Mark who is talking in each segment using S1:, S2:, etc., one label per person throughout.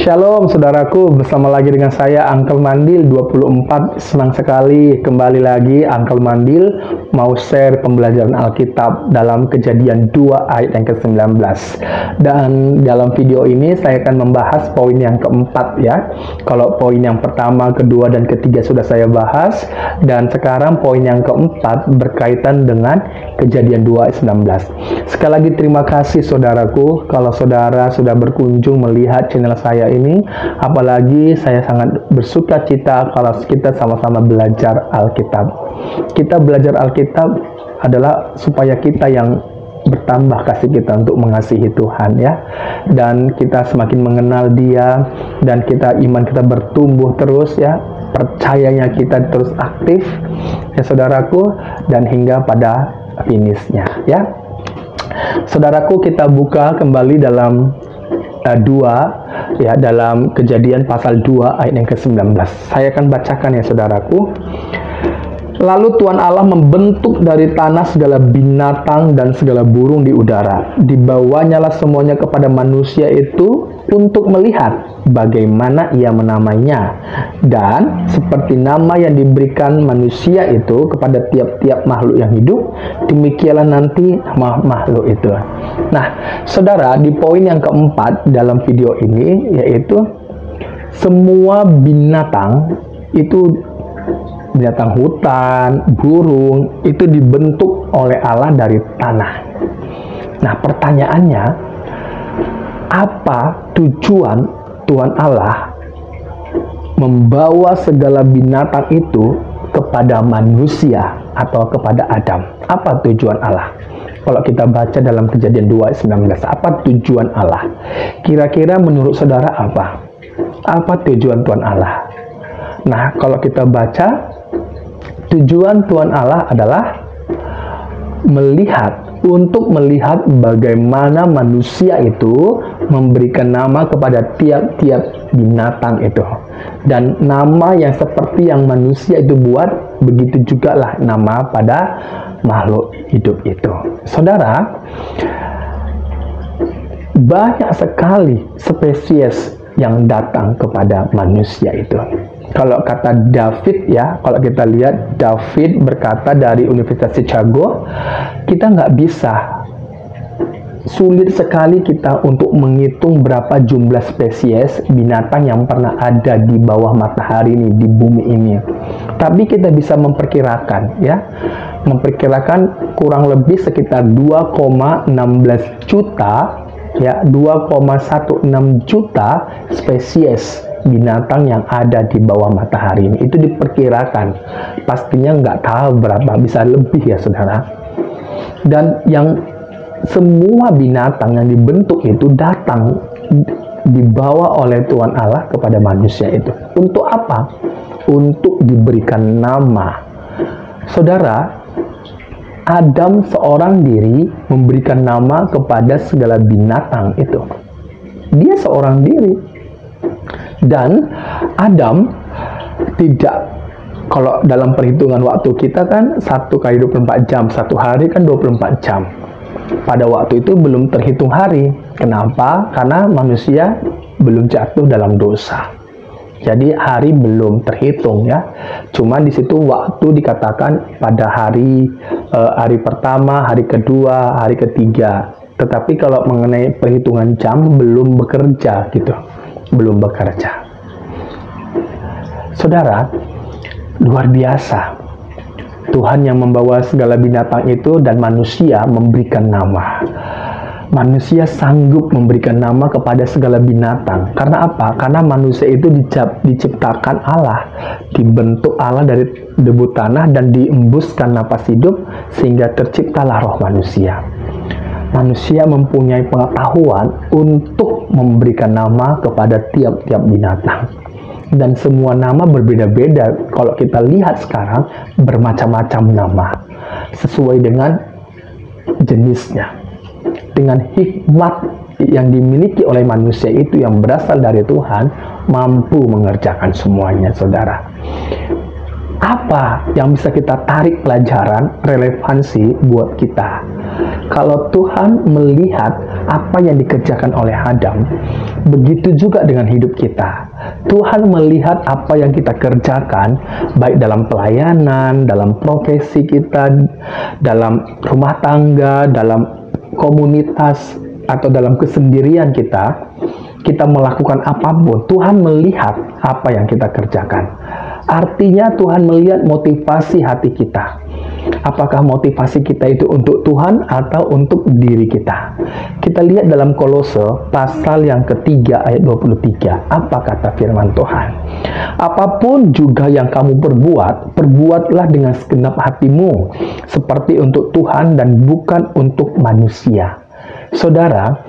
S1: Shalom saudaraku, bersama lagi dengan saya Uncle Mandil 24. Senang sekali kembali lagi Uncle Mandil mau share pembelajaran Alkitab dalam Kejadian 2 ayat yang ke-19. Dan dalam video ini saya akan membahas poin yang keempat ya. Kalau poin yang pertama, kedua, dan ketiga sudah saya bahas, dan sekarang poin yang keempat berkaitan dengan Kejadian 2 ayat 19. Sekali lagi terima kasih saudaraku kalau saudara sudah berkunjung melihat channel saya ini, apalagi saya sangat bersuka cita kalau kita sama-sama belajar Alkitab. Kita belajar Alkitab adalah supaya kita yang bertambah kasih kita untuk mengasihi Tuhan ya, dan kita semakin mengenal Dia, dan iman kita bertumbuh terus ya, percayanya kita terus aktif ya saudaraku, dan hingga pada finishnya ya. Saudaraku, kita buka kembali dalam dalam Kejadian pasal 2 ayat yang ke-19. Saya akan bacakan ya saudaraku. Lalu Tuhan Allah membentuk dari tanah segala binatang dan segala burung di udara. Dibawanyalah semuanya kepada manusia itu untuk melihat bagaimana ia menamainya. Dan seperti nama yang diberikan manusia itu kepada tiap-tiap makhluk yang hidup, demikianlah nanti makhluk itu. Nah, saudara, di poin yang keempat dalam video ini, yaitu semua binatang itu, binatang hutan, burung, itu dibentuk oleh Allah dari tanah. Nah, pertanyaannya, apa tujuan Tuhan Allah membawa segala binatang itu kepada manusia atau kepada Adam? Apa tujuan Allah? Kalau kita baca dalam Kejadian 2 ayat 19, apa tujuan Allah? Kira-kira menurut saudara apa? Apa tujuan Tuhan Allah? Nah, kalau kita baca, tujuan Tuhan Allah adalah untuk melihat bagaimana manusia itu memberikan nama kepada tiap-tiap binatang itu. Dan nama yang seperti yang manusia itu buat, begitu juga lah nama pada makhluk hidup itu. Saudara, banyak sekali spesies yang datang kepada manusia itu. Kalau kata David ya, kalau kita lihat, David berkata dari Universitas Chicago, kita nggak bisa, sulit sekali kita untuk menghitung berapa jumlah spesies binatang yang pernah ada di bawah matahari ini, di bumi ini. Tapi kita bisa memperkirakan ya, memperkirakan kurang lebih sekitar 2,16 juta ya, 2,16 juta spesies binatang yang ada di bawah matahari ini. Itu diperkirakan, pastinya nggak tahu berapa, bisa lebih ya saudara. Dan yang semua binatang yang dibentuk itu datang dibawa oleh Tuhan Allah kepada manusia itu. Untuk apa? Untuk diberikan nama. Saudara, Adam seorang diri memberikan nama kepada segala binatang itu. Dia seorang diri. Dan Adam tidak, kalau dalam perhitungan waktu kita kan 1 kali 24 jam, satu hari kan 24 jam. Pada waktu itu belum terhitung hari. Kenapa? Karena manusia belum jatuh dalam dosa. Jadi hari belum terhitung ya. Cuma di situ waktu dikatakan pada hari pertama, hari kedua, hari ketiga. Tetapi kalau mengenai perhitungan jam belum bekerja gitu. Belum bekerja. Saudara, luar biasa. Tuhan yang membawa segala binatang itu dan manusia memberikan nama. Manusia sanggup memberikan nama kepada segala binatang. Karena apa? Karena manusia itu diciptakan Allah, dibentuk Allah dari debu tanah dan diembuskan napas hidup sehingga terciptalah roh manusia. Manusia mempunyai pengetahuan untuk memberikan nama kepada tiap-tiap binatang. Dan semua nama berbeda-beda. Kalau kita lihat sekarang, bermacam-macam nama. Sesuai dengan jenisnya. Dengan hikmat yang dimiliki oleh manusia itu yang berasal dari Tuhan, mampu mengerjakan semuanya, saudara. Apa yang bisa kita tarik pelajaran relevansi buat kita? Kalau Tuhan melihat apa yang dikerjakan oleh Adam, begitu juga dengan hidup kita. Tuhan melihat apa yang kita kerjakan, baik dalam pelayanan, dalam profesi kita, dalam rumah tangga, dalam komunitas, atau dalam kesendirian kita melakukan apapun, Tuhan melihat apa yang kita kerjakan. Artinya Tuhan melihat motivasi hati kita. Apakah motivasi kita itu untuk Tuhan atau untuk diri kita? Kita lihat dalam Kolose pasal yang ketiga ayat 23. Apa kata firman Tuhan? Apapun juga yang kamu perbuat, perbuatlah dengan segenap hatimu, seperti untuk Tuhan dan bukan untuk manusia. Saudara,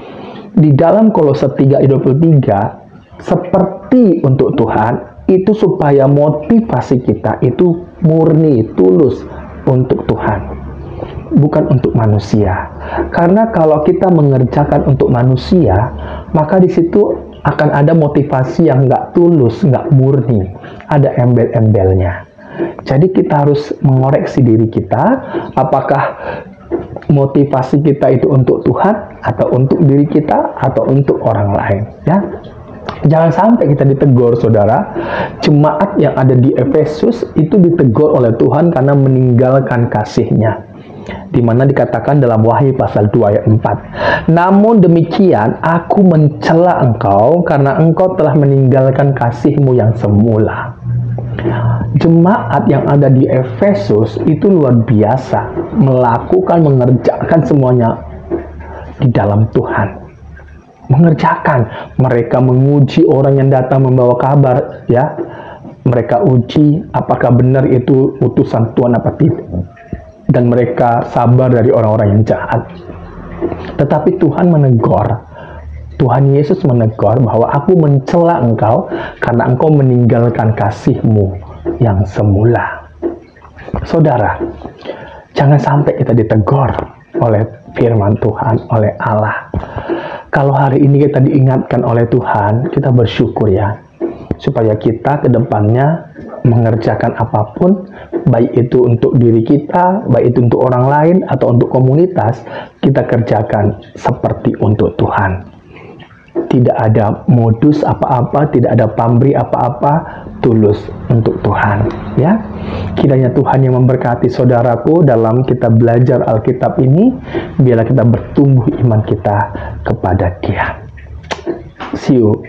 S1: di dalam Kolose 3 ayat 23, seperti untuk Tuhan, itu supaya motivasi kita itu murni, tulus untuk Tuhan, bukan untuk manusia. Karena kalau kita mengerjakan untuk manusia, maka di situ akan ada motivasi yang nggak tulus, nggak murni, ada embel-embelnya. Jadi kita harus mengoreksi diri kita, apakah motivasi kita itu untuk Tuhan, atau untuk diri kita, atau untuk orang lain, ya. Jangan sampai kita ditegur, saudara. Jemaat yang ada di Efesus itu ditegur oleh Tuhan karena meninggalkan kasih-Nya. Di mana dikatakan dalam Wahyu pasal 2 ayat 4. Namun demikian, aku mencela engkau karena engkau telah meninggalkan kasih-Mu yang semula. Jemaat yang ada di Efesus itu luar biasa. Mengerjakan semuanya di dalam Tuhan. Mengerjakan, mereka menguji orang yang datang membawa kabar, ya. Mereka uji apakah benar itu utusan Tuhan apa tidak, dan mereka sabar dari orang-orang yang jahat. Tetapi Tuhan menegur, Tuhan Yesus menegur bahwa aku mencela engkau karena engkau meninggalkan kasih-Mu yang semula. Saudara, jangan sampai kita ditegur oleh firman Tuhan, oleh Allah. Kalau hari ini kita diingatkan oleh Tuhan, kita bersyukur ya, supaya kita ke depannya mengerjakan apapun, baik itu untuk diri kita, baik itu untuk orang lain, atau untuk komunitas, kita kerjakan seperti untuk Tuhan. Tidak ada modus apa-apa, tidak ada pamrih apa-apa, tulus untuk Tuhan, ya. Kiranya Tuhan yang memberkati saudaraku dalam kita belajar Alkitab ini, biarlah kita bertumbuh iman kita kepada Dia. See you